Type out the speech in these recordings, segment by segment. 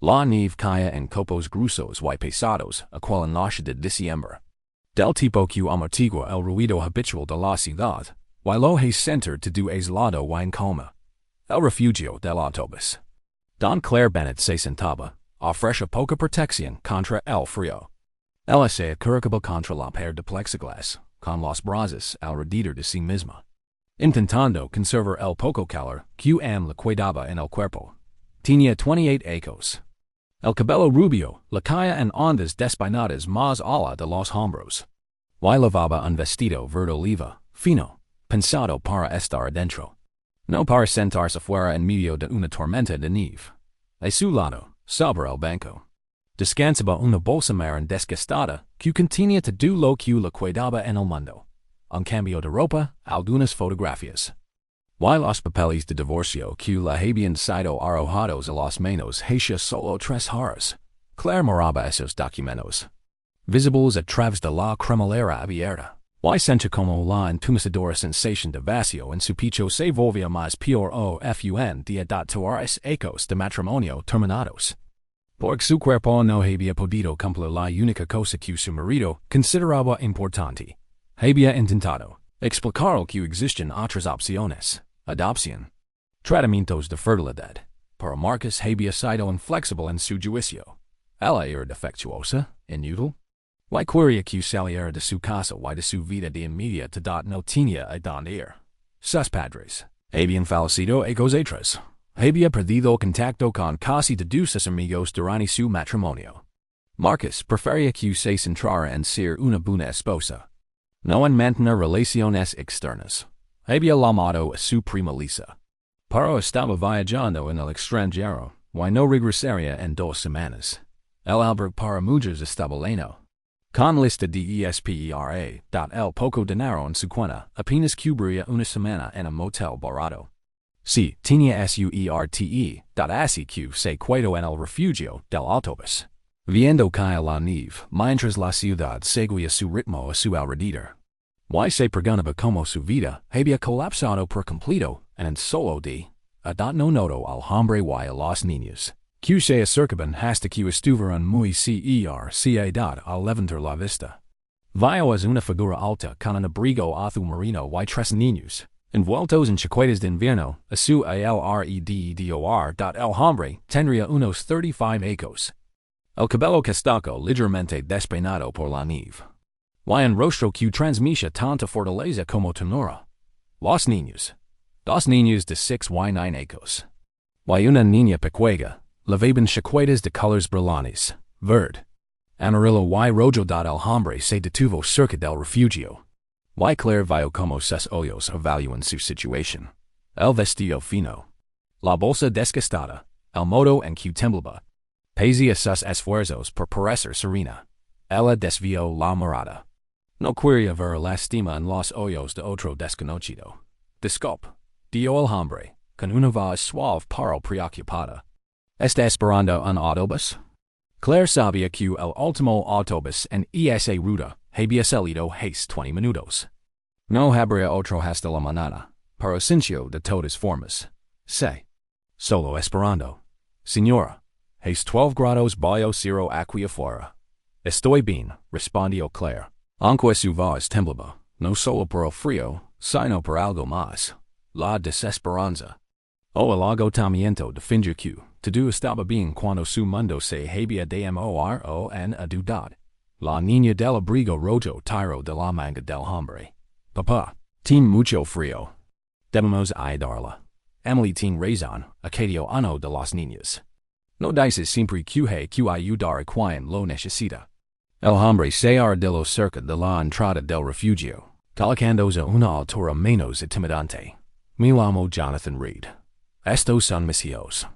La nieve caia en copos gruesos y pesados, a cual en noche de diciembre. Del tipo que amortigua el ruido habitual de la ciudad, y lo hace sentir todo aislado y en calma. El refugio del autobús. Don Claire Bennett se sentaba, ofrece poca protección contra el frío. Ella se acurrucaba contra la pared de plexiglas, con los brazos alrededor de sí misma, intentando conservar el poco calor que le quedaba en el cuerpo. Tenía 28 años. El cabello rubio le caía en ondas despeinadas más allá de los hombros. Y lavaba un vestido verde oliva, fino, pensado para estar adentro, no para sentarse fuera en medio de una tormenta de nieve. A su lado, sobre el banco, descansaba una bolsa marrón desgastada que contenía todo lo que le quedaba en el mundo. Un cambio de ropa, algunas fotografías. Y los papeles de divorcio que le habían sido arrojados a las manos hacía solo 3 horas. Claire miraba esos documentos, visibles a través de la cremallera abierta. Y sentía como la entumecedora sensación de vacío en su pecho se volvía más peor ofun de todos ecos de matrimonio terminados. Porque su cuerpo no había podido cumplir la única cosa que su marido consideraba importante. Había intentado explicar que existen otras opciones. Adopción. Tratamientos de fertilidad. Pero Marcus había sido inflexible en su juicio. Ella era defectuosa, inútil. Y quería que saliera de su casa y de su vida de inmediatidad no tenía a dónde ir. Sus padres habían fallecido hace atrás. Había perdido contacto con casi todos sus amigos durante su matrimonio. Marcus prefería que se centrara en ser una buena esposa, no en mantener relaciones externas. Había llamado a su prima Lisa, pero estaba viajando en el extranjero y no regresaría en 2 semanas. El albergue para mujeres estaba lleno. Con lista de espera, el poco dinero en su cuenta apenas cubriría una semana en un motel barato. Sí, tenía suerte, así que se quedó en el refugio del autobús, viendo caer la nieve mientras la ciudad seguía su ritmo a su alrededor. Y se preguntaba cómo su vida había colapsado por completo en un solo día. No notó al hombre y a los niños, que se acercaban hasta que estuvieron muy cerca al levantar la vista. Vio a una figura alta con un abrigo azul marino y 3 niños, envueltos en chaquetas de invierno, a su alrededor. El hombre tendría unos 35 años. El cabello castaco ligeramente despeinado por la nieve. Y un rostro que transmitía tanta fortaleza como ternura. Los niños. 2 niños de 6 y 9 años. Y una niña pequeña, llevaban chaquetas de colores brillantes, verde, amarillo y rojo. El hombre se detuvo cerca del refugio. Y Claire vio como sus ojos evalúan su situación. El vestido fino, la bolsa desgastada, el modo en que temblaba, pesía sus esfuerzos por parecer serena. Ella desvió la mirada. No quería ver lástima en los ojos de otro desconocido. Disculpe, dijo el hombre, con una voz suave pero preocupada. ¿Está esperando un autobús? Claire sabía que el último autobús en esa ruta había salido hace 20 minutos. No habría otro hasta la mañana, pero sintió de todas formas. Solo esperando. Señora, hace 12 grados bajo cero aquí afuera. Estoy bien, respondió Claire. Aunque su voz temblaba, no solo por el frío, sino por algo más. La desesperanza. O el agotamiento de fingir que todo estaba bien cuando su mundo se había demorado en a dudar. La niña del abrigo rojo tiró de la manga del hombre. Papá, tiene mucho frío. Debemos ayudarla. Emily tiene razón, acadio uno de los niños. No dices siempre que hay que ayudar a quien lo necesita. El hombre se arrodilló cerca de la entrada del refugio, colocándose a una altura menos intimidante. Me llamo Jonathan Reed. Estos son mis hijos.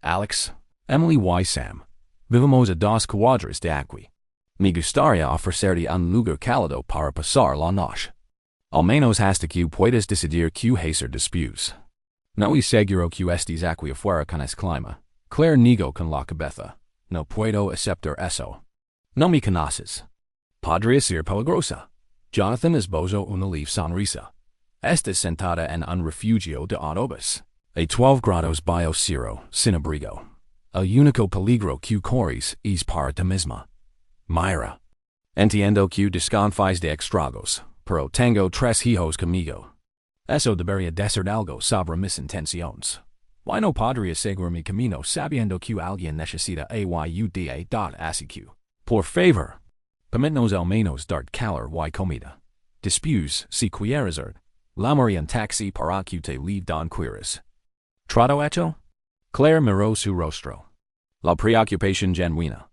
Alex, Emily y Sam. Vivimos a 2 cuadras de aquí. Me gustaría ofrecerte un lugar cálido para pasar la noche. Al menos hasta que puedas decidir que hacer después. No es seguro que estés aquí afuera con este clima. Claire negó con la cabeza. No puedo aceptar eso. No me conoces. Podría ser peligrosa. Jonathan esbozó una leve sonrisa. Estás sentada en un refugio de autobús. A 12 grados bajo cero, sin abrigo. El único peligro que corres es para ti misma. Mira. Entiendo que desconfíes de extragos, pero tengo tres hijos conmigo. Eso debería decir algo sobre mis intenciones. Why no podría seguir mi camino sabiendo que alguien necesita ayuda. Así que, por favor, permítanos al menos dar calor y comida. Después, si quieres llamaré un taxi para que te lleve donde quieras. ¿Trato hecho? Claire miró su rostro. La preocupación genuina.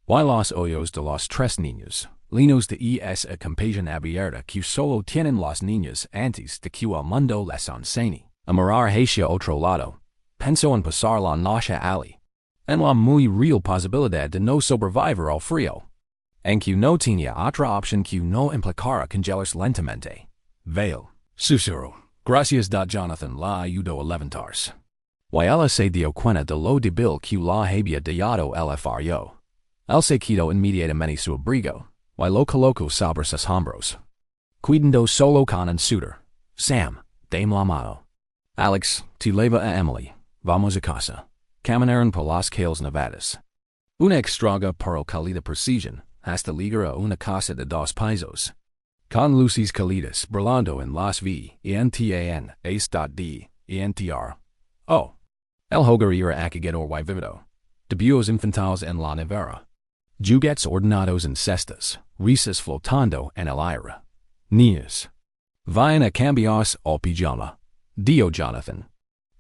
Y los ojos de los tres niños, llenos de esa compasión abierta que solo tienen los niños antes de que el mundo les enseñe a mirar hacia otro lado. Pensó en pasar la noche allí, en la muy real posibilidad de no sobrevivir al frío, en que no tenía otra opción que no implicara congelarse lentamente. Vale, susurró. Gracias. Jonathan la ayudó a levantarse. Y ella se dio cuenta de lo débil que la había dejado el frío. Él se quitó inmediatamente su abrigo, y lo colocó sobre sus hombros. Cuidando solo con un suéter. Sam, dame la mano. Alex, te lleva a Emily. Vamos a casa. Caminaron por las calles nevadas. Una extraña pero cálida precisión hasta llegar a una casa de dos pisos. Con luces cálidas brillando en las ventanas. Oh. El hogar era acogedor y vívido. Debut infantiles en la nevera. Juguetes ordenados en cestas, risas flotando en el aire. Niños. Vayan a cambiarse al pijama. Dijo Jonathan.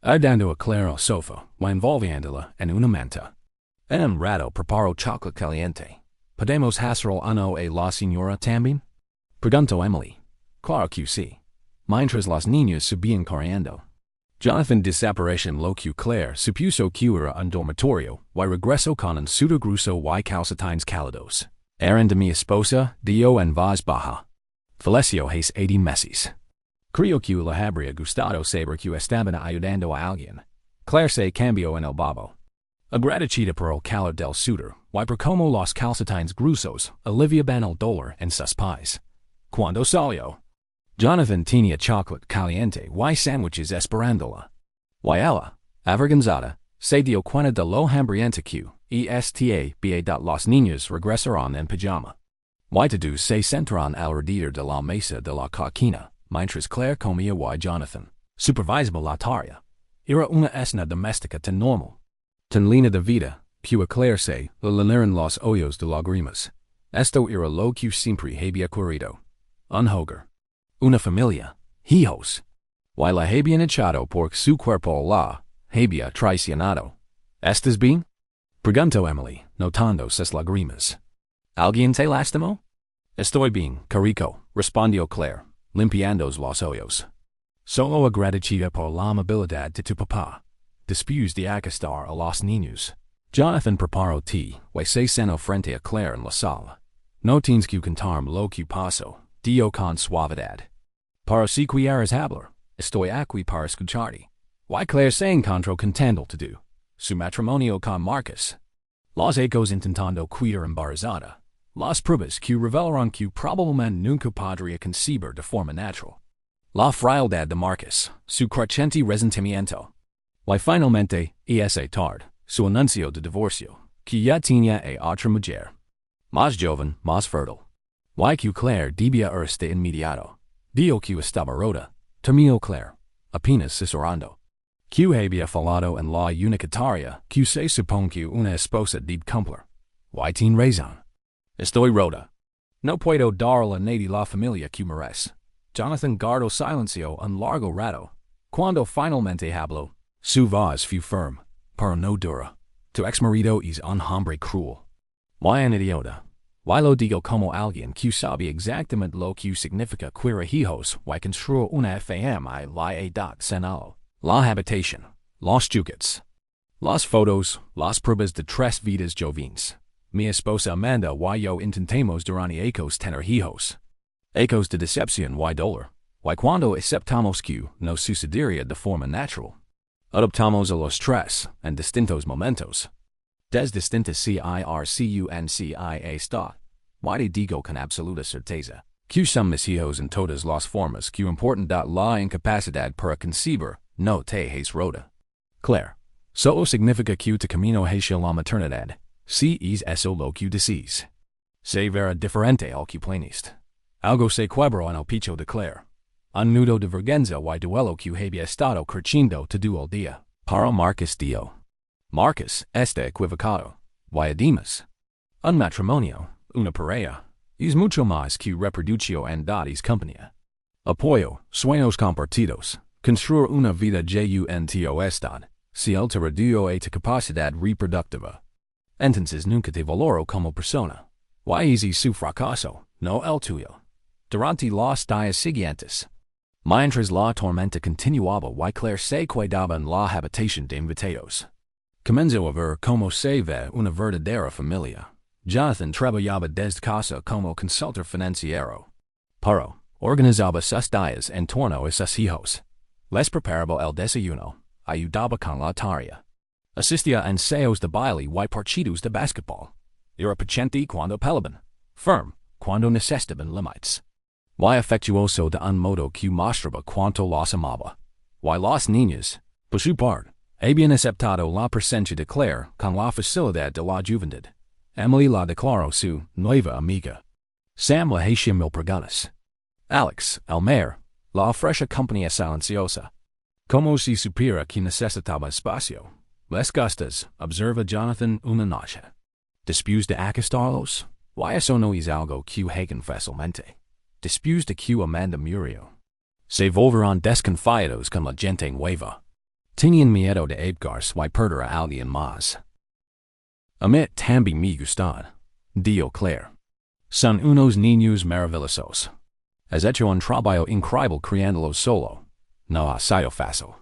Dando a Claire al sofá, y envolviéndola en una manta. En un rato preparó chocolate caliente. ¿Podemos hacer uno a la señora también? Preguntó Emily. Claro que sí. Mientras los niños subían corriendo. Jonathan desapareció en lo que Claire supuso que era un dormitorio, y regresó con un suéter grueso y calcetines cálidos. Eran de mi esposa, dijo en voz baja. Falleció hace 80 meses. Creo que le habría gustado saber que estaban ayudando a alguien. Claire se cambió en el babo. Agradecida por el calor del suéter, y por como los calcetines gruesos aliviaban el dolor en sus pies. Cuando salió, Jonathan tenía chocolate caliente y sándwiches esperándola. Y ella, avergonzada, se dio cuenta de lo hambrienta que los niños regresaron en pijama. Y todos se sentaron alrededor de la mesa de la cocina, mientras Claire comía y Jonathan supervisaba la tarea. Era una escena doméstica tan normal, tan llena de vida, que a Claire se le llenaron los ojos de lágrimas. Esto era lo que siempre había querido. Un hogar. Una familia. Hijos. Y la habían echado por su cuerpo la había traicionado. ¿Estás bien? Preguntó Emily, notando sus lágrimas. ¿Alguien te lastimó? Estoy bien, carico, respondió Claire, limpiando los ojos. Solo agradecida por la amabilidad de tu papá. Después de acostar a los niños, Jonathan preparó té y se sentó frente a Claire en la sala. No tienes que contarme lo que pasó, dijo con suavidad. Para si quieres hablar, estoy aquí para escucharte. Y Claire se encontró contento todo. Su matrimonio con Marcus. Los echos intentando cuidar embarazada. Las pruebas que revelaron que probablemente nunca podría concebir de forma natural. La frialdad de Marcus, su creciente resentimiento. Y finalmente, esa tarde, su anuncio de divorcio, que ya tenía a otra mujer. Más joven, más fértil. Y que Claire debía irse de inmediato. Dijo que estaba rota, terminó Claire, apenas susurrando. Que había fallado en la única tarea que se supone que una esposa debe cumplir. Y tiene razón. Estoy rota. No puedo darle a nadie la familia que merece. Jonathan guardó silencio un largo rato. Cuando finalmente habló, su voz fue firme, pero no dura. Tu ex marido es un hombre cruel. Y un idiota. Y lo digo como alguien que sabe exactamente lo que significa criar hijos y construir una familia la edad senil. La habitación, los juguetes, las fotos, las pruebas de tres vidas jóvenes. Mi esposa Amanda y yo intentamos durante echos tener hijos. Echos de decepción y dolor. Y cuando aceptamos que no sucedería de forma natural, adoptamos a los tres en distintos momentos. Des distintas circunstancias. Y digo con absoluta certeza que son mis hijos en todas las formas que importan. La incapacidad para concebir no te has rota. Claire, Solo significa que te camino hacia la maternidad, si es eso lo que decís. Se verá diferente al que planist. Algo se quebró en el pecho declare. Un nudo de vergüenza y duelo que había estado creciendo todo el día. Para Marcus dio. Marcus está equivocado. Y además, un matrimonio, una pareja, es mucho más que reproducción andades compañía. Apoyo, sueños compartidos, construir una vida juntos, si él te redujo a tu capacidad reproductiva. Entonces nunca te valoro como persona. Y es su fracaso, no el tuyo. Durante los días siguientes, mientras la tormenta continuaba y Claire se quedaba en la habitación de invitados, comenzó a ver cómo se ve una verdadera familia. Jonathan trabajaba desde casa como consultor financiero. Pero organizaba sus días en torno a sus hijos. Les preparaba el desayuno, ayudaba con la tarea. Asistía a ensayos de baile y partidos de basketball. Era paciente cuando peleaban, firme cuando necesitaban límites. Y afectuoso de un modo que mostraba cuánto los amaba. Y los niños, por su parte, habían aceptado la presencia de Claire con la facilidad de la juventud. Emily la declaró su nueva amiga. Sam la hacía mil preguntas. Alex, el mayor, la ofrecía compañía silenciosa. Como si supiera que necesitaba espacio. Les gustas, observa Jonathan una noche. Después de acostarlos, y eso no es algo que hagan fácilmente. Después de que Amanda murió, se volverán desconfiados con la gente nueva. Tenían miedo de abgarse y perder a alguien más. A mí también me gustan, dijo Claire. Son unos niños maravillosos. Has hecho un trabajo increíble criándolos solo. No ha sido fácil.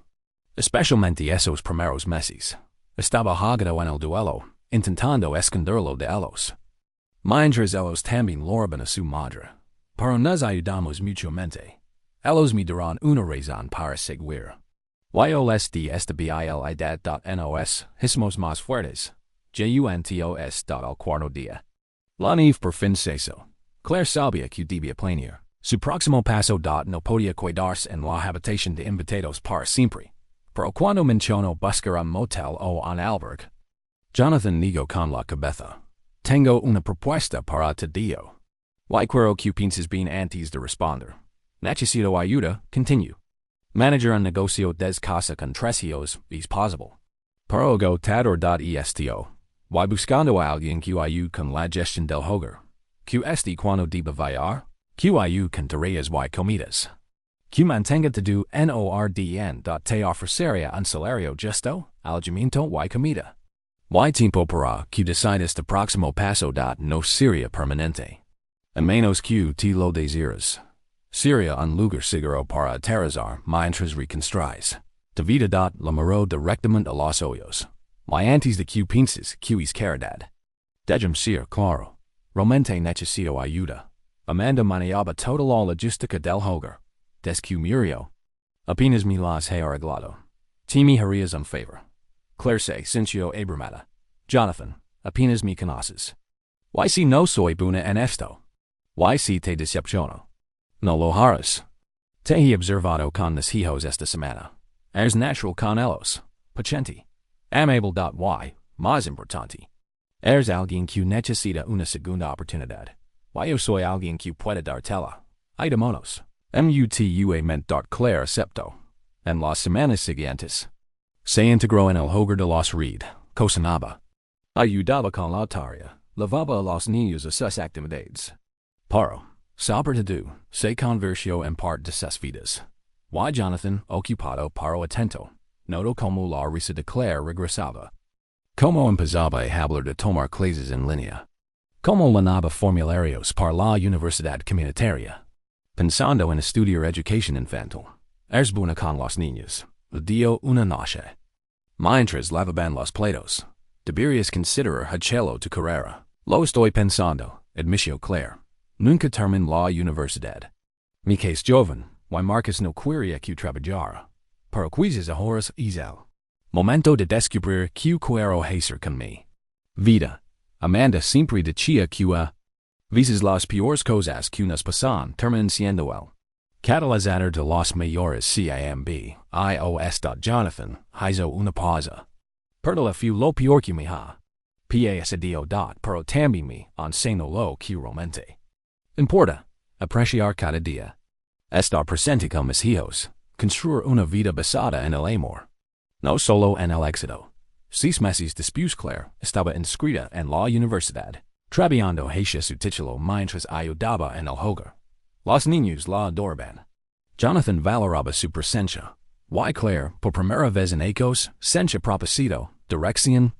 Especialmente esos primeros meses. Estaba ahogado en el duelo, intentando esconderlo de ellos. Mientras ellos también loraban a su madre. Pero nos ayudamos mutuamente. Ellos me darán una razón para seguir. Yoles de estabilidad.nos, hicimos más fuertes. Juntos. Al cuarto día. La nieve por fin cesó. Claire sabía que debía planear. Su próximo paso. No podía quedarse en la habitación de invitados para siempre. Pero cuando mencionó buscar un motel o un albergue, Jonathan negó con la cabeza. Tengo una propuesta para ti, dijo. Y quiero que pienses bien antes de responder. Necesito ayuda, continue. Manager un negocio desde casa con 3 hijos es posible. Pero agotador.esto. Y buscando a alguien que ayude con la gestión del hogar. Que esté cuando deba viajar. Que ayude con tareas y comidas. Que mantenga todo en orden. Te ofrecería un salario justo, alojamiento y comida. Y tiempo para que decidas tu próximo paso. No sería permanente. A menos que te lo desires. Sería un lugar seguro para aterrizar mientras reconstruís. Tu vida. La miro directamente a los ojos. Y antes de que pienses que es caridad. Déjame ser claro. Realmente necesito ayuda. Amanda manejaba toda la logística del hogar. Desde que murió. Apenas me las he arreglado. Te me harías un favor. Claire se sintió abrumada. Jonathan, apenas me conoces. Y si no soy buena en esto. Y si te decepciono. No lo harás. Te he observado con mis hijos esta semana. Eres natural con ellos. Paciente. Amable. Y, más importante. Eres alguien que necesita una segunda oportunidad. Y yo soy alguien que puede dártela. Ayudémonos. Mutuamente. Claire aceptó. En las semanas siguientes, se integró en el hogar de los Reed, cocinaba. Ayudaba con la tarea, lavaba a los niños a sus actividades. Pero, sobre todo, se convirtió en parte de sus vidas. Y Jonathan, ocupado pero atento, notó como la risa de Claire regresaba. Como empezaba a hablar de tomar clases en línea. Como llenaba formularios para la universidad comunitaria. Pensando en estudiar educación infantil. Eres buena con los niños. Le dio una noche. Mientras lavaban los platos. Deberías considerar hacerlo tu carrera. Lo estoy pensando, admitió Claire. Nunca terminé la universidad. Mi que es joven, y Marcus no quería que trabajara. Pero quizás ahora es el momento de descubrir que quiero hacer con mi vida. Amanda siempre decía que veces las peores cosas que nos pasan terminan siendo el catalizador de los mayores cambios. Jonathan hizo una pausa. Perdola fu lo pior que mi ha. Pasadio dot pero también mi enseno lo que romente. Importa, apreciar cada día. Estar presente con mis hijos, construir una vida basada en el amor. No solo en el éxito. 6 meses después Claire estaba inscrita en la universidad, trabajando hacia su título mientras ayudaba en el hogar. Los niños la adoraban. Jonathan valoraba su presencia. Y Claire, por primera vez en echos, sentía propósito, dirección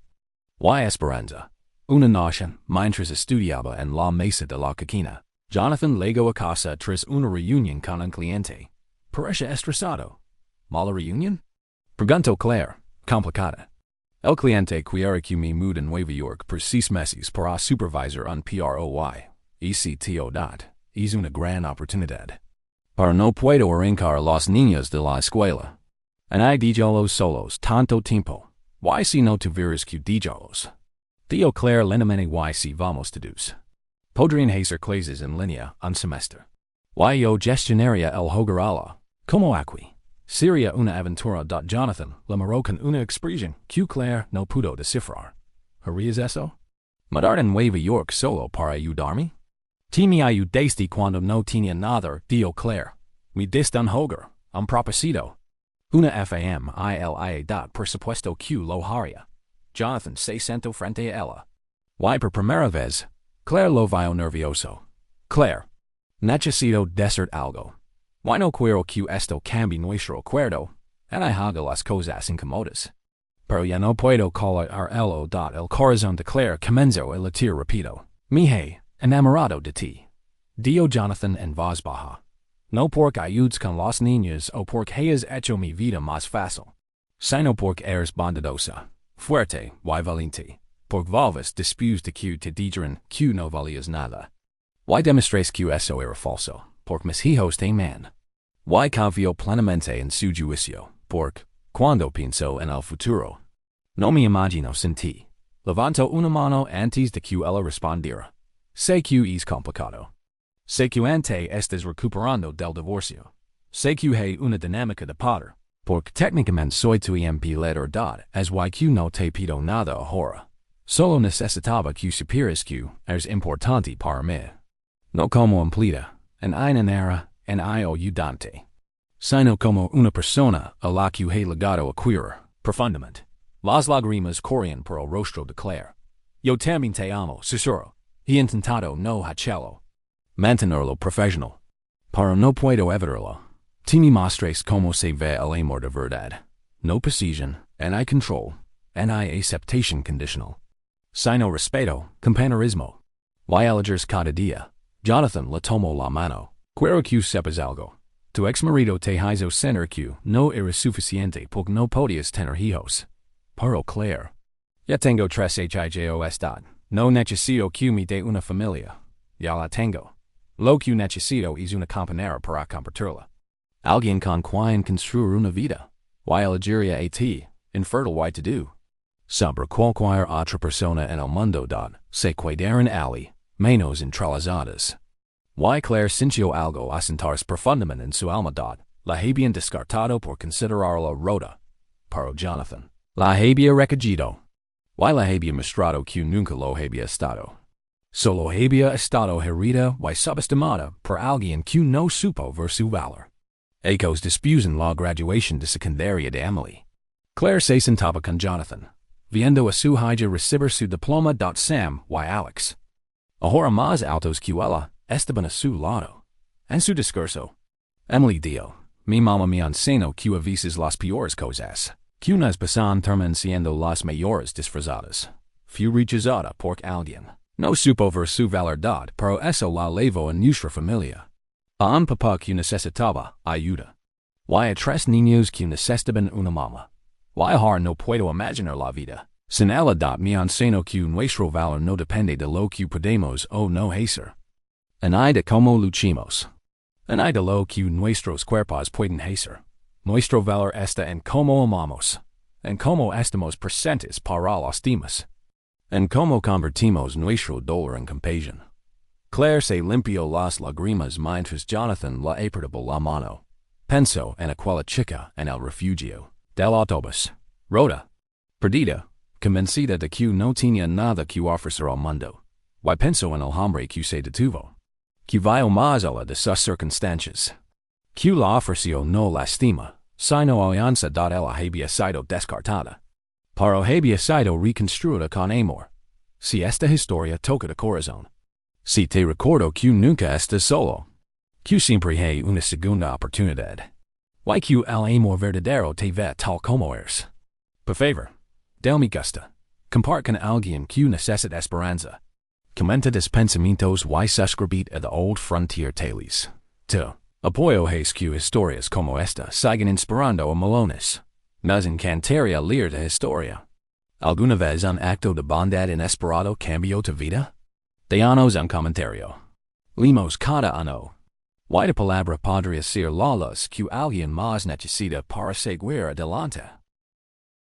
y esperanza. Una noche, mientras estudiaba en la mesa de la cocina, Jonathan llegó a casa tras una reunión con un cliente. Parecía estresado. ¿Mala reunión? Preguntó Claire, complicada. El cliente quiere que me mude a Nueva York por 6 meses para supervisar un PROY. ECTO. Es una gran oportunidad. Pero no puedo arrancar a los niños de la escuela. Y déjalos solos tanto tiempo. Y si no tuvieras que dejarlos. Dijo Claire lentamente y si vamos todos. Podrían hacer clases en línea un semestre. Y yo gestionaría el hogar a la. Como aquí. Sería una aventura. Jonathan le miró con una expresión que Claire no pudo descifrar. ¿Harías eso? ¿Mudar en Nueva York solo para ayudarme? Ti me ayudaste cuando no tenía nada, dijo Claire. Me diste un hogar, un propósito. Una familia. Por supuesto que lo haría. Jonathan se sentó frente a ella. Y por primera vez, Claire lo vio nervioso. Claire, necesito decir algo. Y no quiero que esto cambie nuestro acuerdo, y haga las cosas incómodas. Pero ya no puedo colar el corazón de Claire comenzó a latir rápido. Me he enamorado de ti. Dijo Jonathan en voz baja. No porque ayudes con los niños o porque hayas hecho mi vida más fácil, sino porque eres bondadosa, fuerte y valiente, porque volves después de que te dijeron que no valías nada. Y demostrés que eso era falso, porque mis hijos te aman. Y confío plenamente en su juicio, porque, cuando pienso en el futuro, no me imagino sin ti. Levanto una mano antes de que ella respondiera. Sé que es complicado. Sé que estás recuperando del divorcio. Sé que hay una dinámica de padre, porque técnicamente soy tu empleador. Es que no te pido nada ahora. Solo necesitaba que supieras que es importante para mí. No como empleada, en una era, en ayudante, sino como una persona a la que he legado a querer profundamente. Las lágrimas corrían por el rostro de Claire. Yo también te amo, susurró. He intentado no hacerlo. Mantenerlo profesional. Pero no puedo evitarlo. Ti me mostres cómo se ve el amor de verdad. No posesión, hay control, hay aceptación condicional. Sino respeto, compañerismo. Y elegers cada día. Jonathan le tomó la mano. Quiero que sepas algo. Tu ex marido te hizo sentir que no eres suficiente porque no podías tener hijos. Pero Claire. Ya tengo 3 hijos. No necesito que me dé una familia. Ya la tengo. Lo que necesito es una compañera para compartirla. Alguien con quien construir una vida. Y elegiría a ti, infértil y to do. Sobre cualquier otra persona en el mundo. Se quedaran ali, menos entralizadas. Y Claire sintió algo asentarse profundamente en su alma. La habían descartado por considerarla rota. Pero Jonathan la había recogido. Y la había mostrado que nunca lo había estado. Solo había estado herida y subestimada por alguien que no supo ver su valor. Echos después en la graduación de secundaria de Emily. Claire se sentaba con Jonathan, viendo a su hija recibir su diploma. Sam y Alex, ahora más altos que ella, estaban a su lado. En su discurso, Emily dijo, mi mamá me enseñó que a veces las peores cosas que unas pasan terminan siendo las mayores disfrazadas. Fue rechazada por alguien. No supo ver su valor. Pero eso la llevó a nuestra familia. A un papá que necesitaba ayuda. Y a 3 niños que necesitaban una mamá. Y ahora no puedo imaginar la vida sin ella. Me enseñó que nuestro valor no depende de lo que podemos o no hacer. Y de cómo luchamos. Y de lo que nuestros cuerpos pueden hacer. Nuestro valor está en cómo amamos. En cómo estamos presentes para los demás. En cómo convertimos nuestro dolor en compasión. Claire se limpió las lágrimas mientras Jonathan le apretaba la mano. Pensó en aquella chica en el refugio del autobús. Rhoda. Perdida, Convencida de que no tenía nada que ofrecer al mundo. Y pensó en el hambre que se detuvo. Que vio más allá de sus circunstancias. Que la ofreció no lastima, sino alianza ella había sido descartada. Pero había sido reconstruida con amor. Si esta historia toca de corazón. Si te recuerdo que nunca estás solo. Que siempre hay una segunda oportunidad. Y que el amor verdadero te ve tal como eres. Por favor, del me gusta. Comparte con alguien que necesita esperanza. Comenta tus pensamientos y suscribite a The Old Frontier Tales. Te apoyo que historias como esta sigan inspirando a millones. Nos encantaría leer tu historia. ¿Alguna vez un acto de bondad inesperado cambió tu vida? Déjanos un comentario. Leemos cada uno. Y tu palabra podría ser la luz que alguien más necesita para seguir adelante.